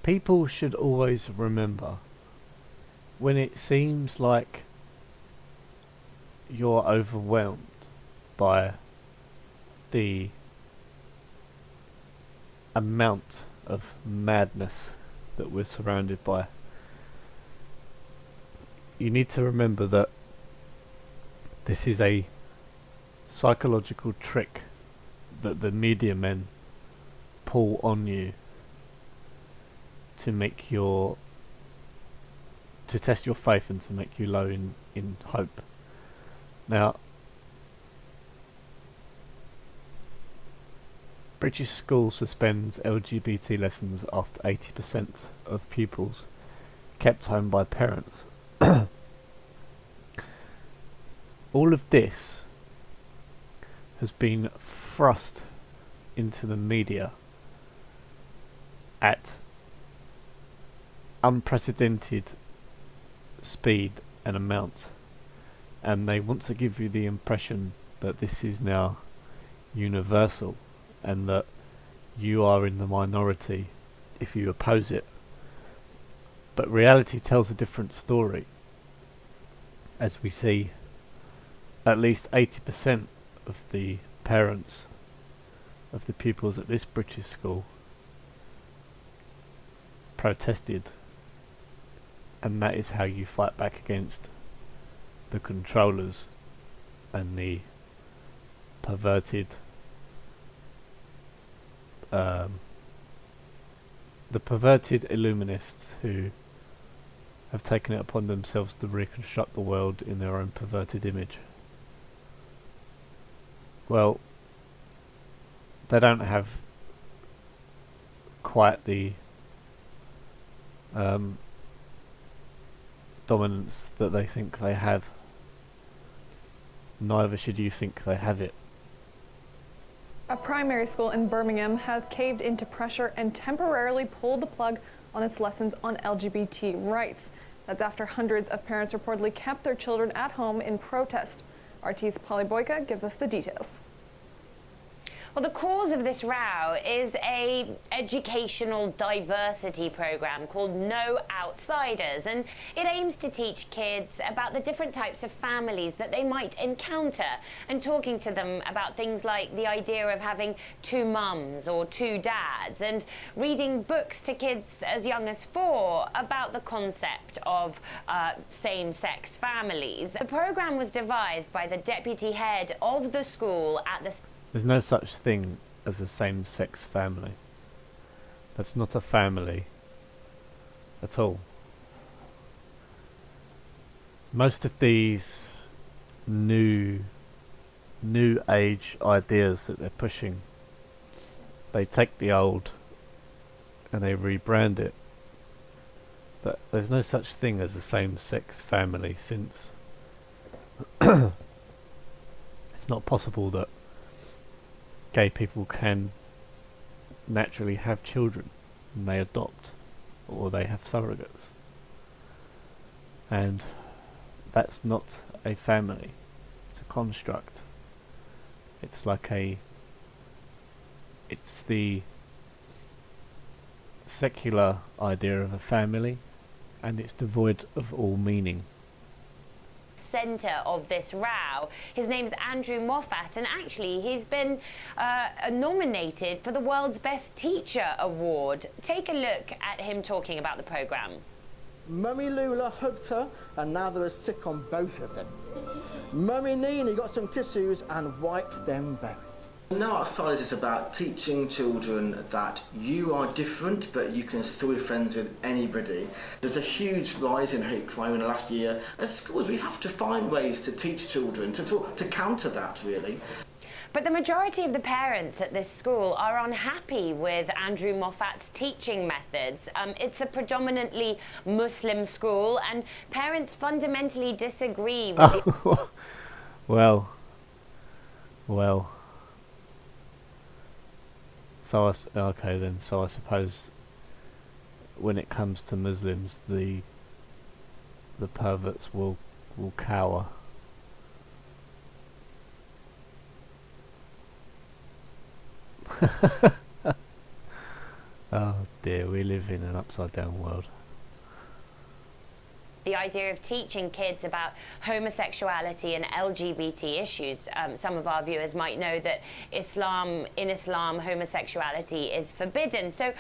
People should always remember when it seems like you're overwhelmed by the amount of madness that we're surrounded by. You need to remember that this is a psychological trick that the media men pull on you to make to test your faith and to make you low in hope. Now, British school suspends LGBT lessons after 80% of pupils kept home by parents. All of this has been thrust into the media at unprecedented speed and amount, and they want to give you the impression that this is now universal and that you are in the minority if you oppose it. But reality tells a different story, as we see at least 80% of the parents of the pupils at this British school protested, and that is how you fight back against the controllers and the perverted illuminists who have taken it upon themselves to reconstruct the world in their own perverted image. Well, they don't have quite the dominance that they think they have. Neither should you think they have it. A primary school in Birmingham has caved into pressure and temporarily pulled the plug on its lessons on LGBT rights. That's after hundreds of parents reportedly kept their children at home in protest. RT's Polly Boyka gives us the details. Well, the cause of this row is a educational diversity program called No Outsiders, and it aims to teach kids about the different types of families that they might encounter, and talking to them about things like the idea of having two mums or two dads, and reading books to kids as young as 4 about the concept of same-sex families. The program was devised by the deputy head of the school at the... There's no such thing as a same-sex family. That's not a family at all. Most of these new age ideas that they're pushing, they take the old and they rebrand it. But there's no such thing as a same-sex family, since it's not possible that gay people can naturally have children, and they adopt, or they have surrogates, and that's not a family. It's a construct. It's the secular idea of a family, and it's devoid of all meaning. Centre of this row. His name's Andrew Moffat, and actually he's been nominated for the World's Best Teacher Award. Take a look at him talking about the programme. Mummy Lula hugged her, and now they were sick on both of them. Mummy Nini got some tissues and wiped them both. No Outsiders is about teaching children that you are different, but you can still be friends with anybody. There's a huge rise in hate crime in the last year. As schools, we have to find ways to teach children, to counter that, really. But the majority of the parents at this school are unhappy with Andrew Moffat's teaching methods. It's a predominantly Muslim school, and parents fundamentally disagree with Well. So okay then. So I suppose when it comes to Muslims, the perverts will cower. Oh dear, we live in an upside down world. The idea of teaching kids about homosexuality and LGBT issues. Some of our viewers might know that in Islam, homosexuality is forbidden. So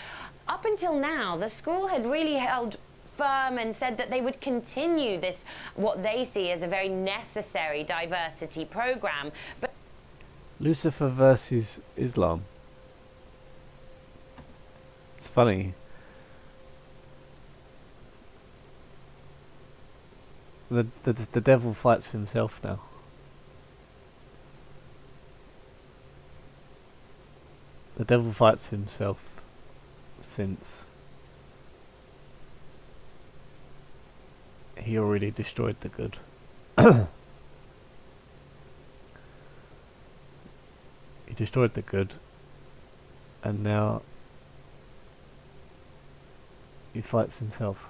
up until now, the school had really held firm and said that they would continue this, what they see as a very necessary diversity program. But Lucifer versus Islam. It's funny. The devil fights himself now. The devil fights himself since he already destroyed the good. He destroyed the good, and now he fights himself.